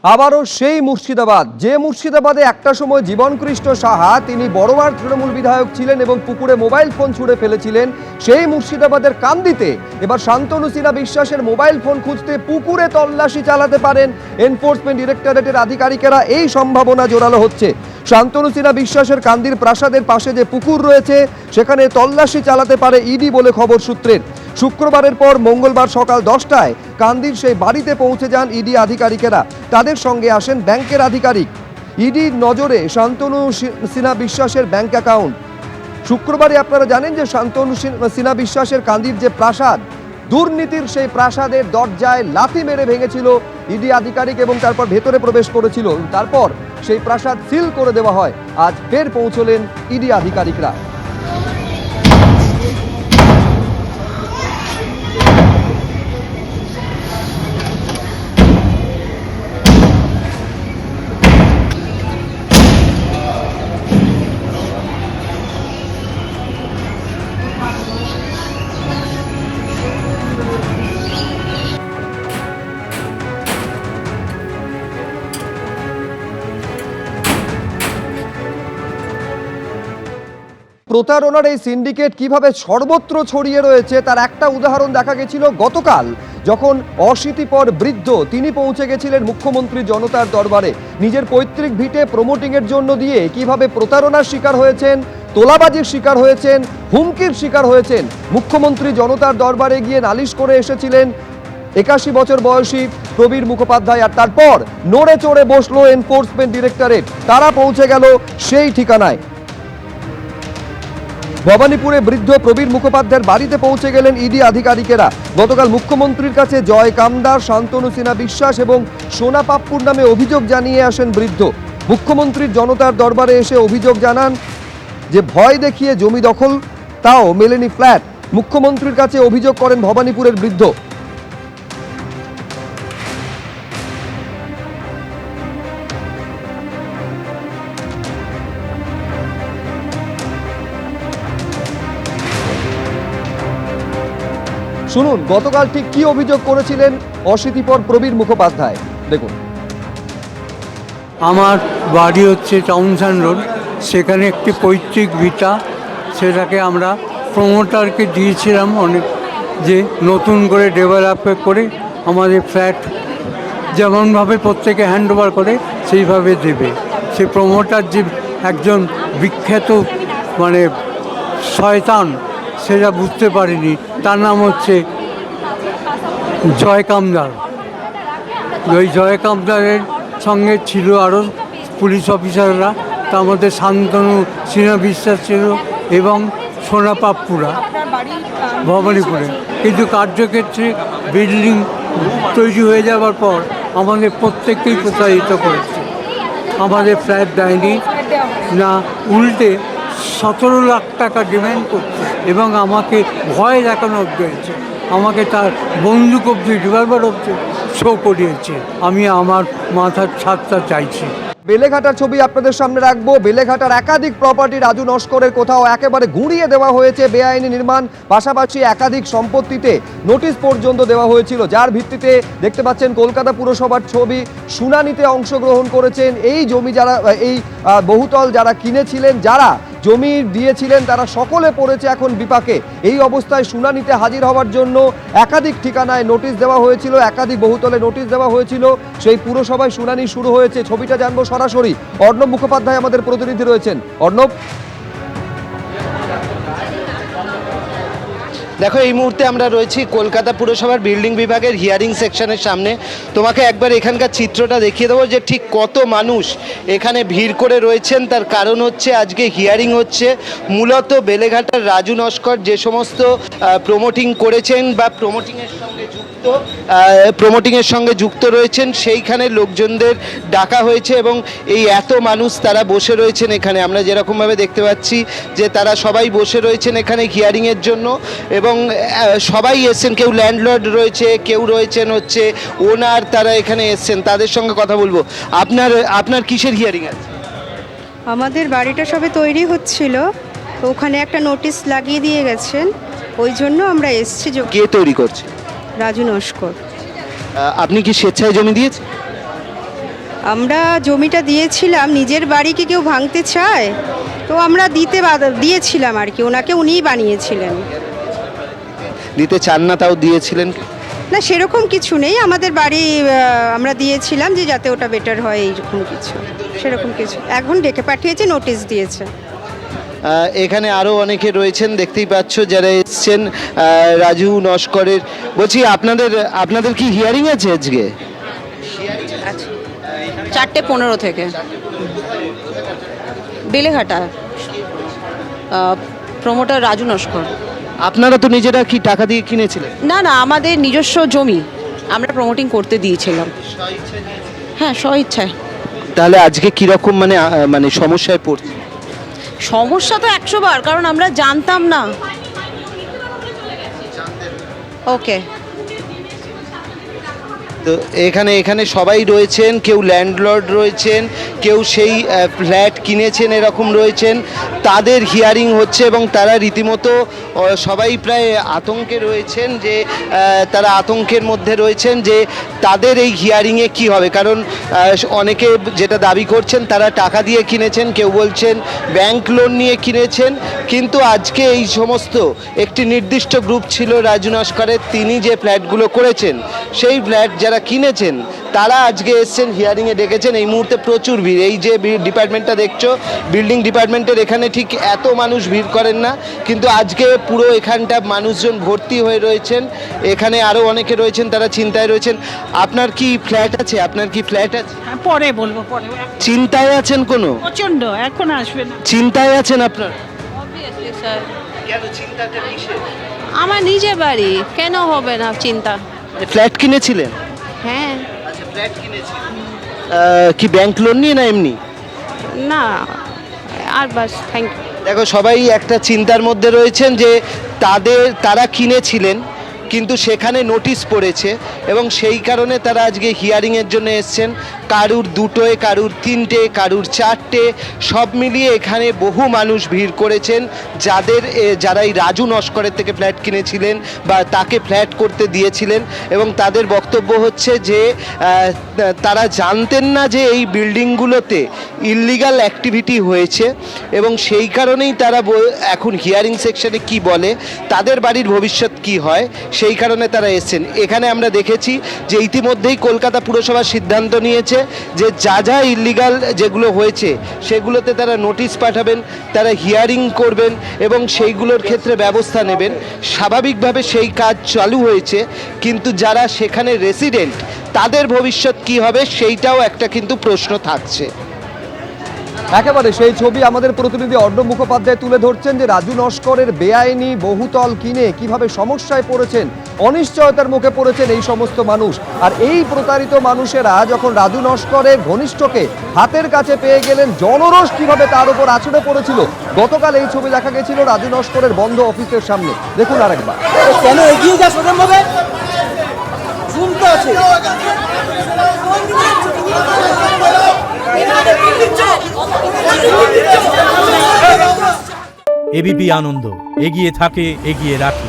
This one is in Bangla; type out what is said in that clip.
আবারও সেই মুর্শিদাবাদ, যে মুর্শিদাবাদে একটা সময় জীবনকৃষ্ণ সাহা তিনি বড়মার তৃণমূল বিধায়ক ছিলেন এবং পুকুরে মোবাইল ফোন ছুঁড়ে ফেলেছিলেন, সেই মুর্শিদাবাদের কান্দিতে এবার শান্তনু সিনহা বিশ্বাসের মোবাইল ফোন খুঁজতে পুকুরে তল্লাশি চালাতে পারেন এনফোর্সমেন্ট ডিরেক্টরেটের আধিকারিকেরা। এই সম্ভাবনা জোরালো হচ্ছে। শান্তনু সিনহা বিশ্বাসের কান্দির প্রাসাদের পাশে যে পুকুর রয়েছে সেখানে তল্লাশি চালাতে পারে ইডি বলে খবর সূত্রের। শুক্রবারের পর মঙ্গলবার সকাল 10টায় কান্দির সেই বাড়িতে পৌঁছে যান ইডি আধিকারিকেরা। তাদের সঙ্গে আসেন ব্যাংকের আধিকারিক। ইডির নজরে শান্তনু সিনহা বিশ্বাসের ব্যাংক অ্যাকাউন্ট। শুক্রবারে আপনারা জানেন যে শান্তনু সিনহা বিশ্বাসের কান্দির যে প্রাসাদ, দুর্নীতির সেই প্রাসাদের দরজায় লাথি মেরে ভেঙেছিল ইডি আধিকারিক এবং তারপর ভেতরে প্রবেশ করেছিল। তারপর সেই প্রাসাদ সিল করে দেওয়া হয়। আজ ফের পৌঁছলেন ইডি আধিকারিকরা। প্রতারণার এই সিন্ডিকেট কিভাবে সর্বত্র ছড়িয়ে রয়েছে তার একটা উদাহরণ দেখা গেছিল গতকাল, যখন অশীতিপর বৃদ্ধ তিনি পৌঁছে গেছিলেন মুখ্যমন্ত্রী জনতার দরবারে। নিজের পৈতৃক ভিটে প্রমোটিংয়ের জন্য দিয়ে কিভাবে প্রতারণার শিকার হয়েছেন, তোলাবাজির শিকার হয়েছেন, হুমকির শিকার হয়েছেন। মুখ্যমন্ত্রী জনতার দরবারে গিয়ে নালিশ করে এসেছিলেন 81 বছর বয়সী প্রবীর মুখোপাধ্যায়, আর তারপর নড়ে চড়ে বসলো এনফোর্সমেন্ট ডিরেক্টরেট। তারা পৌঁছে গেল সেই ঠিকানায়। ভবানীপুরে বৃদ্ধ প্রবীর মুখোপাধ্যায়ের বাড়িতে পৌঁছে গেলেন ইডি আধিকারিকেরা। গতকাল মুখ্যমন্ত্রীর কাছে জয় কামদার, শান্তনু সিনহা বিশ্বাস এবং সোনা পাপ্পুর নামে অভিযোগ জানিয়ে আসেন বৃদ্ধ। মুখ্যমন্ত্রীর জনতার দরবারে এসে অভিযোগ জানান যে ভয় দেখিয়ে জমি দখল, তাও মেলেনি ফ্ল্যাট। মুখ্যমন্ত্রীর কাছে অভিযোগ করেন ভবানীপুরের বৃদ্ধ। শুনুন গতকাল ঠিক কি অভিযোগ করেছিলেন অশীতিপর প্রবীর মুখোপাধ্যায়, দেখুন। আমার বাড়ি হচ্ছে টাউনশন রোড, সেখানে একটি পৈতৃক ভিটা, সেটাকে আমরা প্রমোটারকে দিয়েছিলাম অনেক, যে নতুন করে ডেভেলপ করে আমাদের ফ্ল্যাট যেমনভাবে প্রত্যেকে হ্যান্ড ওভার করে সেইভাবে দেবে। সেই প্রমোটার যে একজন বিখ্যাত শয়তান, সেটা বুঝতে পারিনি। তার নাম হচ্ছে জয় কামদার। ওই জয় কামদারের সঙ্গে ছিল আরও পুলিশ অফিসাররা, তার মধ্যে শান্তনু সিনহা বিশ্বাস ছিল এবং সোনা পাপ্পুরা ভবানীপুরে। কিন্তু কার্যক্ষেত্রে বিল্ডিং তৈরি হয়ে যাওয়ার পর আমাদের প্রত্যেককেই প্রতারিত করেছে। আমাদের ফ্ল্যাট দেয়নি না, উল্টে 17 লাখ টাকা ডিমান্ড করছে এবং আমাকে ভয় দেখানো অব্দি হয়েছে। আমাকে তার বন্দুক অব্দি, রিভলভার অব্দি শো করিয়েছে। আমি আমার মাথার ছাদটা চাইছি। বেলেঘাটার ছবি আপনাদের সামনে রাখবো। বেলেঘাটার একাধিক প্রপার্টি রাজু নস্করের কোথাও একেবারে গুঁড়িয়ে দেওয়া হয়েছে, বেআইনি নির্মাণ, পাশাপাশি একাধিক সম্পত্তিতে নোটিশ পর্যন্ত দেওয়া হয়েছিল, যার ভিত্তিতে দেখতে পাচ্ছেন কলকাতা পুরসভার ছবি। শুনানিতে অংশগ্রহণ করেছেন এই জমি যারা, এই বহুতল যারা কিনেছিলেন, যারা জমি দিয়েছিলেন, তারা সকলে পড়েছে এখন বিপাকে। এই অবস্থায় শুনানিতে হাজির হওয়ার জন্য একাধিক ঠিকানায় নোটিশ দেওয়া হয়েছিল, একাধিক বহুতলে নোটিশ দেওয়া হয়েছিল। সেই পুরসভায় শুনানি শুরু হয়েছে। ছবিটা জানবো সরাসরি। অর্ণব মুখোপাধ্যায় আমাদের প্রতিনিধি রয়েছেন। অর্ণব, দেখো এই মুহূর্তে আমরা রয়েছি কলকাতা পুরসভার বিল্ডিং বিভাগের হিয়ারিং সেকশনের সামনে। তোমাকে একবার এখানকার চিত্রটা দেখিয়ে দেবো যে ঠিক কত মানুষ এখানে ভিড় করে রয়েছেন। তার কারণ হচ্ছে আজকে হিয়ারিং হচ্ছে মূলত বেলেঘাটার রাজু নস্কর যে সমস্ত প্রমোটিং করেছেন বা প্রমোটিংয়ের সঙ্গে যুক্ত রয়েছেন, সেইখানে লোকজনদের ডাকা হয়েছে এবং এই এত মানুষ তারা বসে রয়েছেন এখানে। আমরা যেরকমভাবে দেখতে পাচ্ছি যে তারা সবাই বসে রয়েছেন এখানে হিয়ারিংয়ের জন্য এবং সবাই এসছেন। কেউ ল্যান্ডলর্ড রয়েছে, কেউ রয়েছেন হচ্ছে ওনার, তারা এখানে এসছেন। তাদের সঙ্গে কথা বলবো। আপনার কিসের হিয়ারিং আছে? আমাদের বাড়িটা সবে তৈরি হচ্ছিল, ওখানে একটা নোটিশ লাগিয়ে দিয়ে গেছেন, ওই জন্য আমরা এসছি। কে তৈরি করছে? রাজু নস্কর। আপনি কি স্বেচ্ছায় জমি দিয়েছেন? আমরা জমিটা দিয়েছিলাম, নিজের বাড়ি কি কেউ ভাঙতে চায়? তো আমরা দিয়েছিলাম আর কি, ওনাকে উনিই বানিয়েছিলেন। দিতে চান না তাও দিয়েছিলেন? না, সেরকম কিছু নেই, আমাদের বাড়ি আমরা দিয়েছিলাম যে যাতে ওটা বেটার হয়, এইরকম কিছু, সেরকম কিছু। এখন ডেকে পাঠিয়েছে, নোটিশ দিয়েছে। এখানে আরও অনেকে রয়েছেন, দেখতেই পাচ্ছ যারা এসছেন রাজু নস্করের। বলছি আপনাদের কি হিয়ারিং আছে আজকে? 4:15 থেকে বেলেঘাটা, প্রমোটার রাজু নস্কর। আপনারা তো নিজেরা কি টাকা দিয়ে কিনেছিলেন? না না, আমাদের নিজস্ব জমি, আমরা প্রমোটিং করতে দিয়েছিলাম। হ্যাঁ, স্বইচ্ছায়। তাহলে আজকে কিরকম মানে সমস্যায় পড়ছে? সমস্যা তো 100 বার, কারণ আমরা জানতাম না। ওকে, তো এখানে সবাই রয়েছেন, কেউ ল্যান্ডলর্ড রয়েছেন, কেউ সেই ফ্ল্যাট কিনেছেন এরকম রয়েছেন, তাদের হিয়ারিং হচ্ছে এবং তারা রীতিমতো সবাই প্রায় আতঙ্কে রয়েছেন, যে তারা আতঙ্কের মধ্যে রয়েছেন যে তাদের এই হিয়ারিংয়ে কি হবে। কারণ অনেকে যেটা দাবি করছেন তারা টাকা দিয়ে কিনেছেন, কেউ বলছেন ব্যাংক লোন নিয়ে কিনেছেন, কিন্তু আজকে এই সমস্ত একটি নির্দিষ্ট গ্রুপ ছিল রাজু নস্করের, তিনি যে ফ্ল্যাটগুলো করেছেন সেই ফ্ল্যাট যারা কিনেছেন তারা আজকে এসছেন, হিয়ারিংয়ে ডেকেছেন। এই মুহূর্তে প্রচুর ভিড়, এই যে ডিপার্টমেন্টটা দেখছো, বিল্ডিং ডিপার্টমেন্টের এখানে ঠিক এত মানুষ ভিড় করেন না, কিন্তু আজকে পুরো এখানটা মানুষজন ভর্তি হয়ে রয়েছেন। এখানে আরও অনেকে রয়েছেন, তারা চিন্তায় রয়েছেন। আপনার কি ফ্ল্যাট আছে? পরে বলবো, পরে। চিন্তায় আছেন কোনো? প্রচন্ড, এখন আসবে না। চিন্তায় আছেন আপনার? অবভিয়াসলি স্যার, কেন চিন্তাটা কিসের? আমার নিজের বাড়ি, কেন হবে না চিন্তা? ফ্ল্যাট কিনেছিলেন? হ্যাঁ। আচ্ছা, ফ্ল্যাট কিনেছিলেন। কি ব্যাংক লোন নিয়ে না এমনি? না, আর বাস, থ্যাংক ইউ। দেখো, সবাই একটা চিন্তার মধ্যে রয়েছেন যে তারা কিনেছিলেন কিন্তু সেখানে নোটিশ পড়েছে এবং সেই কারণে তারা আজকে হিয়ারিংয়ের জন্য এসছেন। কারুর 2টোয়, কারুর 3টে, কারুর 4টে, সব মিলিয়ে এখানে বহু মানুষ ভিড় করেছেন যারা এই রাজু নস্করের থেকে ফ্ল্যাট কিনেছিলেন বা তাকে ফ্ল্যাট করতে দিয়েছিলেন। এবং তাদের বক্তব্য হচ্ছে যে তারা জানতেন না যে এই বিল্ডিংগুলোতে ইললিগাল অ্যাক্টিভিটি হয়েছে এবং সেই কারণেই তারা এখন হিয়ারিং সেকশনে কি বলে, তাদের বাড়ির ভবিষ্যৎ কি হয়, সেই কারণে তারা এসছেন। এখানে আমরা দেখেছি যে ইতিমধ্যেই কলকাতা পুরসভা সিদ্ধান্ত নিয়েছে যে যা ইললিগাল যেগুলো হয়েছে সেগুলোতে তারা নোটিশ পাঠাবেন, তারা হিয়ারিং করবেন এবং সেইগুলোর ক্ষেত্রে ব্যবস্থা নেবেন। স্বাভাবিকভাবে সেই কাজ চালু হয়েছে, কিন্তু যারা সেখানে রেসিডেন্ট তাদের ভবিষ্যৎ কি হবে সেইটাও একটা কিন্তু প্রশ্ন থাকছে। একেবারে সেই ছবি আমাদের প্রতিনিধি অর্ণব মুখোপাধ্যায় তুলে ধরছেন যে রাজু নস্করের বেআইনি বহুতল কিনে কিভাবে সমস্যায় পড়েছেন, অনিশ্চয়তার মুখে পড়েছেন এই সমস্ত মানুষ। আর এই প্রতারিত মানুষেরা যখন রাজু নস্করের ঘনিষ্ঠকে হাতের কাছে পেয়ে গেলেন, জনরোষ কিভাবে তার উপর আছড়ে পড়েছিল। গতকাল এই ছবি দেখা গেছিল রাজু নস্করের বন্ধ অফিসের সামনে, দেখুন আরেকবার। কেন এগিয়ে যা সোজা শুনতে আছে। এবিপি আনন্দ, এগিয়ে থাকে, এগিয়ে রাখে।